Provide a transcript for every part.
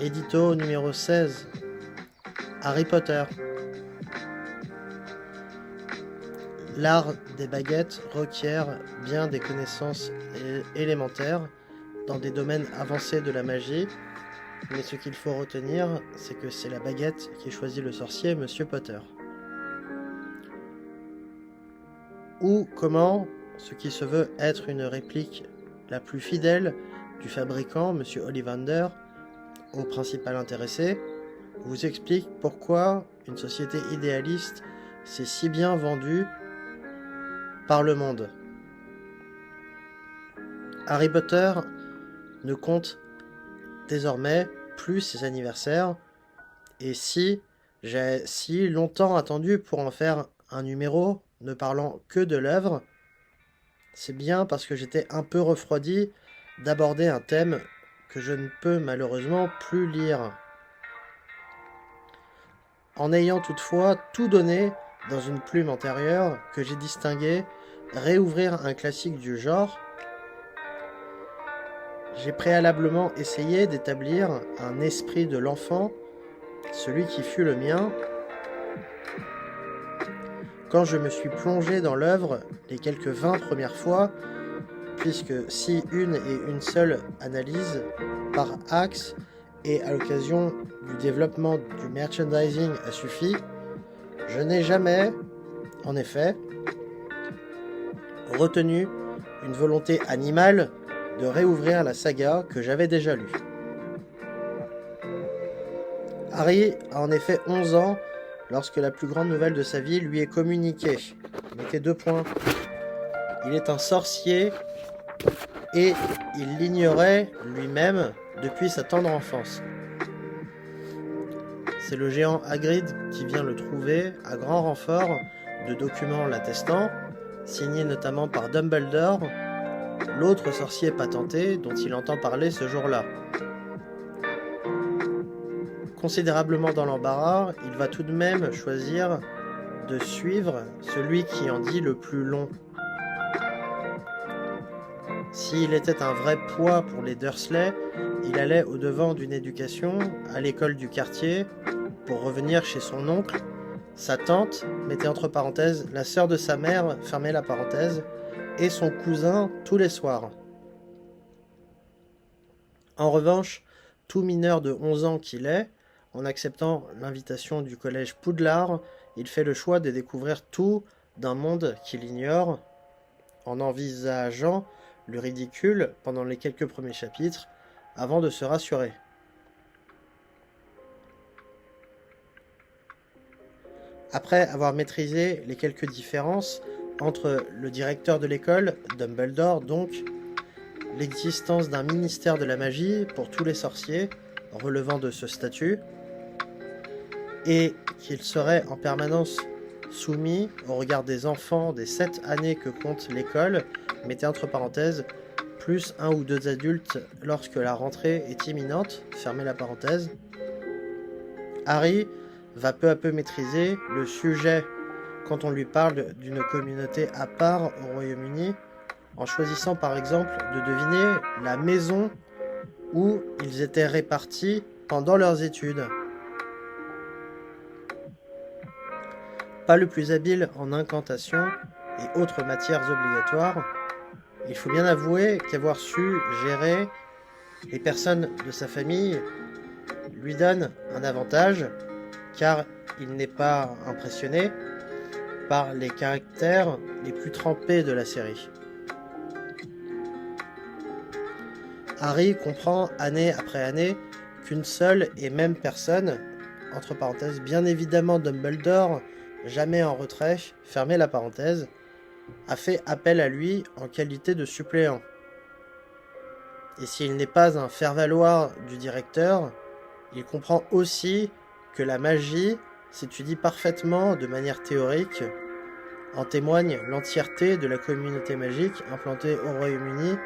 Édito numéro 16. Harry Potter. L'art des baguettes requiert bien des connaissances élémentaires dans des domaines avancés de la magie, mais ce qu'il faut retenir, c'est que c'est la baguette qui choisit le sorcier, Monsieur Potter. Ou comment, ce qui se veut être une réplique la plus fidèle du fabricant, Monsieur Ollivander, au principal intéressé, vous explique pourquoi une société idéaliste s'est si bien vendue par le monde. Harry Potter ne compte désormais plus ses anniversaires, et j'ai si longtemps attendu pour en faire un numéro ne parlant que de l'œuvre, c'est bien parce que j'étais un peu refroidi d'aborder un thème que je ne peux malheureusement plus lire. En ayant toutefois tout donné dans une plume antérieure que j'ai distingué réouvrir un classique du genre, j'ai préalablement essayé d'établir un esprit de l'enfant, celui qui fut le mien, quand je me suis plongé dans l'œuvre les quelques 20 premières fois, puisque si une et une seule analyse par axe et à l'occasion du développement du merchandising a suffi, je n'ai jamais, en effet, retenu une volonté animale de réouvrir la saga que j'avais déjà lue. Harry a en effet 11 ans lorsque la plus grande nouvelle de sa vie lui est communiquée. Mettez 2 points. Il est un sorcier et il l'ignorait lui-même depuis sa tendre enfance. C'est le géant Hagrid qui vient le trouver à grand renfort de documents l'attestant, signés notamment par Dumbledore, l'autre sorcier patenté dont il entend parler ce jour-là. Considérablement dans l'embarras, il va tout de même choisir de suivre celui qui en dit le plus long. S'il était un vrai poids pour les Dursley, il allait au-devant d'une éducation à l'école du quartier pour revenir chez son oncle, sa tante, mettez entre parenthèses, la sœur de sa mère, fermez la parenthèse, et son cousin tous les soirs. En revanche, tout mineur de 11 ans qu'il est, en acceptant l'invitation du collège Poudlard, il fait le choix de découvrir tout d'un monde qu'il ignore, en envisageant le ridicule pendant les quelques premiers chapitres, avant de se rassurer. Après avoir maîtrisé les quelques différences entre le directeur de l'école, Dumbledore donc, l'existence d'un ministère de la magie pour tous les sorciers relevant de ce statut, et qu'il serait en permanence soumis au regard des enfants des 7 années que compte l'école, mettez entre parenthèses, plus 1 ou 2 adultes lorsque la rentrée est imminente, fermez la parenthèse, Harry va peu à peu maîtriser le sujet quand on lui parle d'une communauté à part au Royaume-Uni, en choisissant par exemple de deviner la maison où ils étaient répartis pendant leurs études. Pas le plus habile en incantations et autres matières obligatoires, il faut bien avouer qu'avoir su gérer les personnes de sa famille lui donne un avantage, car il n'est pas impressionné par les caractères les plus trempés de la série. Harry comprend année après année qu'une seule et même personne, entre parenthèses bien évidemment Dumbledore, jamais en retrait, fermez la parenthèse, a fait appel à lui en qualité de suppléant. Et s'il n'est pas un faire-valoir du directeur, il comprend aussi que la magie s'étudie parfaitement de manière théorique. En témoigne l'entièreté de la communauté magique implantée au Royaume-Uni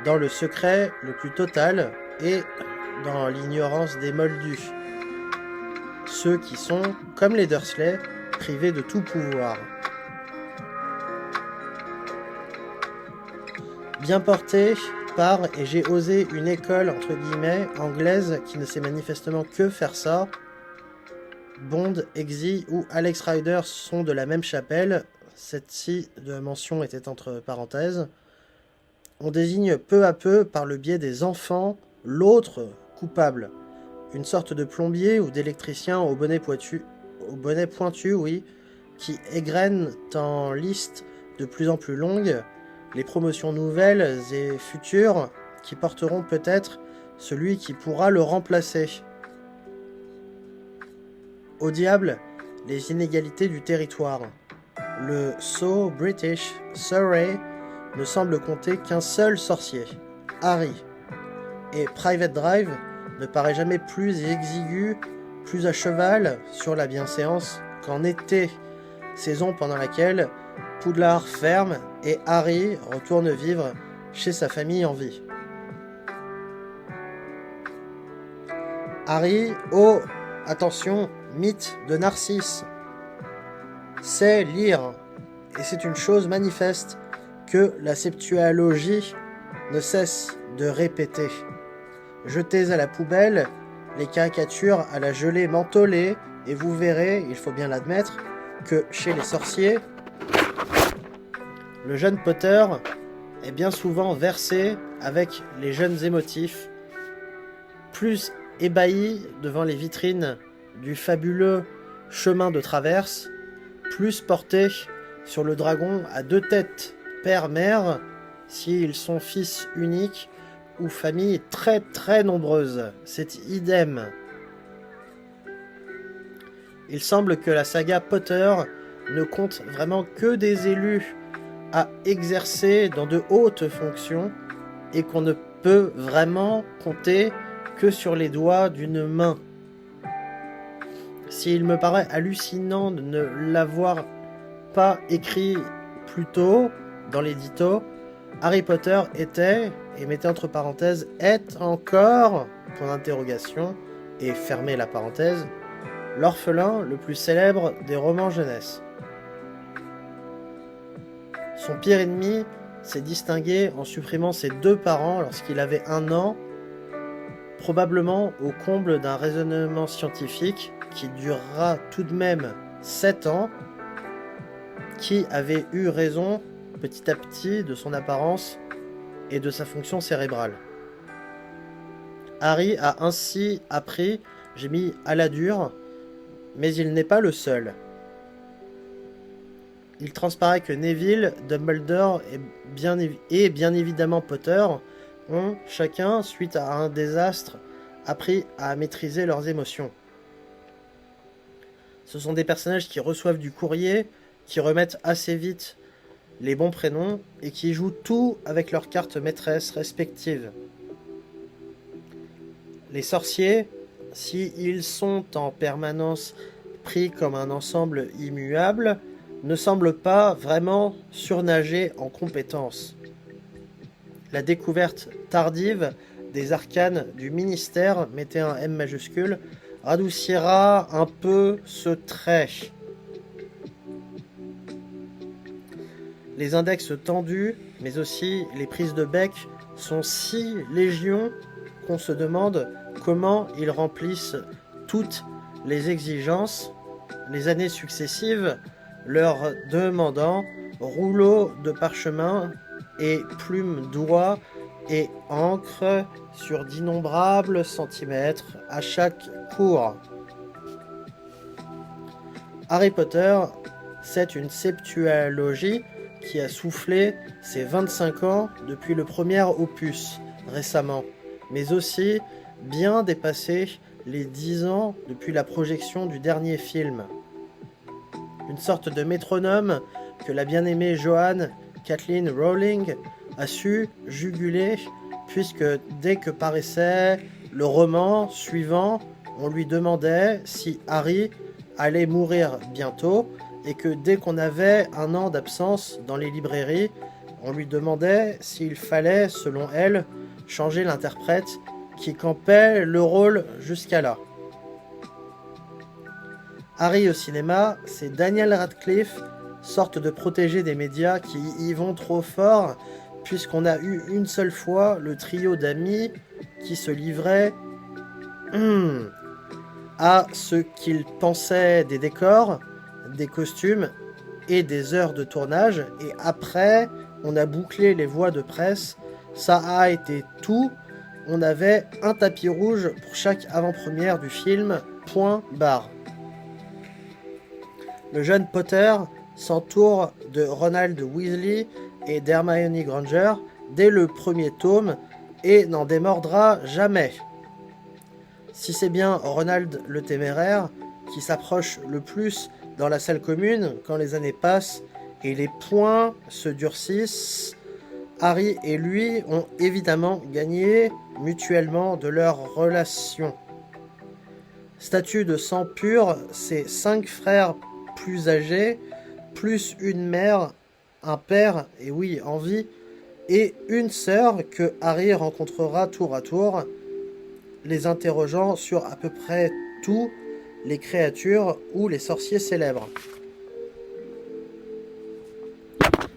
dans le secret le plus total et dans l'ignorance des moldus. Ceux qui sont, comme les Dursley, privés de tout pouvoir. Bien porté part et j'ai osé une école, entre guillemets, anglaise qui ne sait manifestement que faire ça. Bond, Eggsy ou Alex Rider sont de la même chapelle. Cette-ci de mention était entre parenthèses. On désigne peu à peu, par le biais des enfants, l'autre coupable. Une sorte de plombier ou d'électricien au bonnet pointu, oui, qui égrène en liste de plus en plus longue les promotions nouvelles et futures qui porteront peut-être celui qui pourra le remplacer. Au diable, les inégalités du territoire. Le So British Surrey ne semble compter qu'un seul sorcier, Harry, et Private Drive ne paraît jamais plus exigu, plus à cheval sur la bienséance qu'en été, saison pendant laquelle Poudlard ferme et Harry retourne vivre chez sa famille en vie. Harry, oh, attention, mythe de Narcisse, sait lire, et c'est une chose manifeste que la septualogie ne cesse de répéter. Jetez à la poubelle les caricatures à la gelée mentholée, et vous verrez, il faut bien l'admettre, que chez les sorciers, le jeune Potter est bien souvent versé avec les jeunes émotifs, plus ébahis devant les vitrines du fabuleux chemin de traverse, plus portés sur le dragon à deux têtes, père-mère, s'ils sont fils uniques ou famille très très nombreuse. C'est idem. Il semble que la saga Potter ne compte vraiment que des élus à exercer dans de hautes fonctions et qu'on ne peut vraiment compter que sur les doigts d'une main. S'il me paraît hallucinant de ne l'avoir pas écrit plus tôt dans l'édito, Harry Potter était, et mettez entre parenthèses, est encore, point d'interrogation, et fermez la parenthèse, l'orphelin le plus célèbre des romans jeunesse. Son pire ennemi s'est distingué en supprimant ses deux parents lorsqu'il avait 1 an, probablement au comble d'un raisonnement scientifique qui durera tout de même 7 ans, qui avait eu raison petit à petit de son apparence et de sa fonction cérébrale. Harry a ainsi appris, j'ai mis à la dure, mais il n'est pas le seul. Il transparaît que Neville, Dumbledore et bien évidemment Potter ont, chacun, suite à un désastre, appris à maîtriser leurs émotions. Ce sont des personnages qui reçoivent du courrier, qui remettent assez vite les bons prénoms et qui jouent tout avec leurs cartes maîtresses respectives. Les sorciers, s'ils sont en permanence pris comme un ensemble immuable, ne semblent pas vraiment surnager en compétences. La découverte tardive des arcanes du ministère, mettez un M majuscule, radoucira un peu ce trait. Les index tendus, mais aussi les prises de bec, sont si légion qu'on se demande comment ils remplissent toutes les exigences, les années successives leur demandant rouleaux de parchemin et plumes d'oie et encre sur d'innombrables centimètres à chaque cours. Harry Potter, c'est une septualogie qui a soufflé ses 25 ans depuis le premier opus, récemment, mais aussi bien dépassé les 10 ans depuis la projection du dernier film. Une sorte de métronome que la bien-aimée Joanne Kathleen Rowling a su juguler, puisque dès que paraissait le roman suivant, on lui demandait si Harry allait mourir bientôt, et que dès qu'on avait 1 an d'absence dans les librairies, on lui demandait s'il fallait, selon elle, changer l'interprète qui campait le rôle jusqu'à là. Harry au cinéma, c'est Daniel Radcliffe, sorte de protégé des médias qui y vont trop fort, puisqu'on a eu une seule fois le trio d'amis qui se livrait à ce qu'ils pensaient des décors, des costumes et des heures de tournage. Et après, on a bouclé les voies de presse. Ça a été tout. On avait un tapis rouge pour chaque avant-première du film, point barre. Le jeune Potter s'entoure de Ronald Weasley et d'Hermione Granger dès le premier tome et n'en démordra jamais. Si c'est bien Ronald le Téméraire qui s'approche le plus dans la salle commune quand les années passent et les poings se durcissent, Harry et lui ont évidemment gagné mutuellement de leur relation. Statut de sang pur, c'est 5 frères plus âgés, plus une mère, un père, et oui, en vie, et une sœur que Harry rencontrera tour à tour, les interrogeant sur à peu près tout, les créatures ou les sorciers célèbres.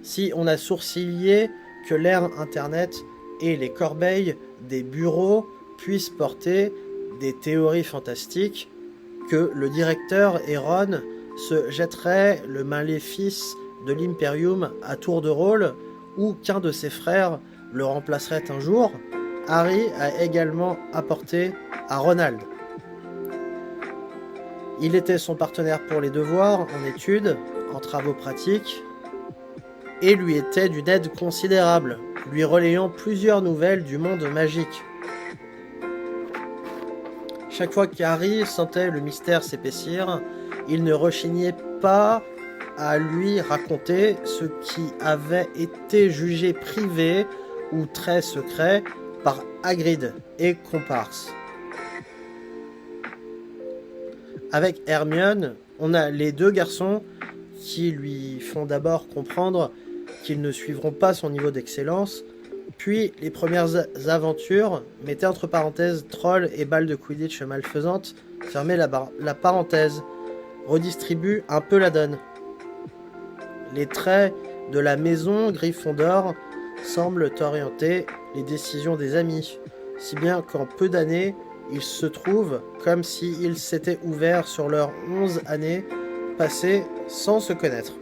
Si on a sourcillé que l'ère Internet et les corbeilles des bureaux puissent porter des théories fantastiques, que le directeur et Ron se jetteraient le maléfice de l'Imperium à tour de rôle, ou qu'un de ses frères le remplacerait un jour, Harry a également apporté à Ronald. Il était son partenaire pour les devoirs, en études, en travaux pratiques, et lui était d'une aide considérable, lui relayant plusieurs nouvelles du monde magique. Chaque fois qu'Harry sentait le mystère s'épaissir, il ne rechignait pas à lui raconter ce qui avait été jugé privé ou très secret par Hagrid et comparses. Avec Hermione, on a les deux garçons qui lui font d'abord comprendre qu'ils ne suivront pas son niveau d'excellence, puis les premières aventures, mettez entre parenthèses trolls et balles de Quidditch malfaisantes, fermez la parenthèse, redistribue un peu la donne. Les traits de la maison Gryffondor semblent orienter les décisions des amis, si bien qu'en peu d'années, ils se trouvent comme s'ils s'étaient ouverts sur leurs 11 années passées sans se connaître.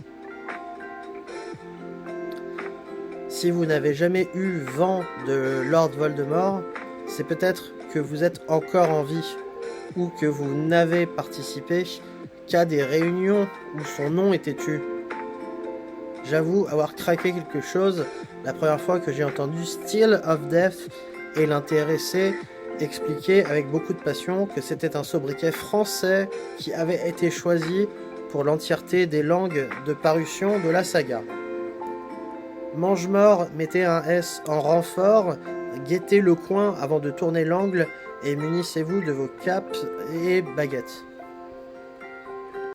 Si vous n'avez jamais eu vent de Lord Voldemort, c'est peut-être que vous êtes encore en vie, ou que vous n'avez participé qu'à des réunions où son nom était tu. J'avoue avoir craqué quelque chose la première fois que j'ai entendu Still of Death et l'intéresser expliquer avec beaucoup de passion que c'était un sobriquet français qui avait été choisi pour l'entièreté des langues de parution de la saga. Mange-mort, mettez un S en renfort, guettez le coin avant de tourner l'angle et munissez-vous de vos capes et baguettes.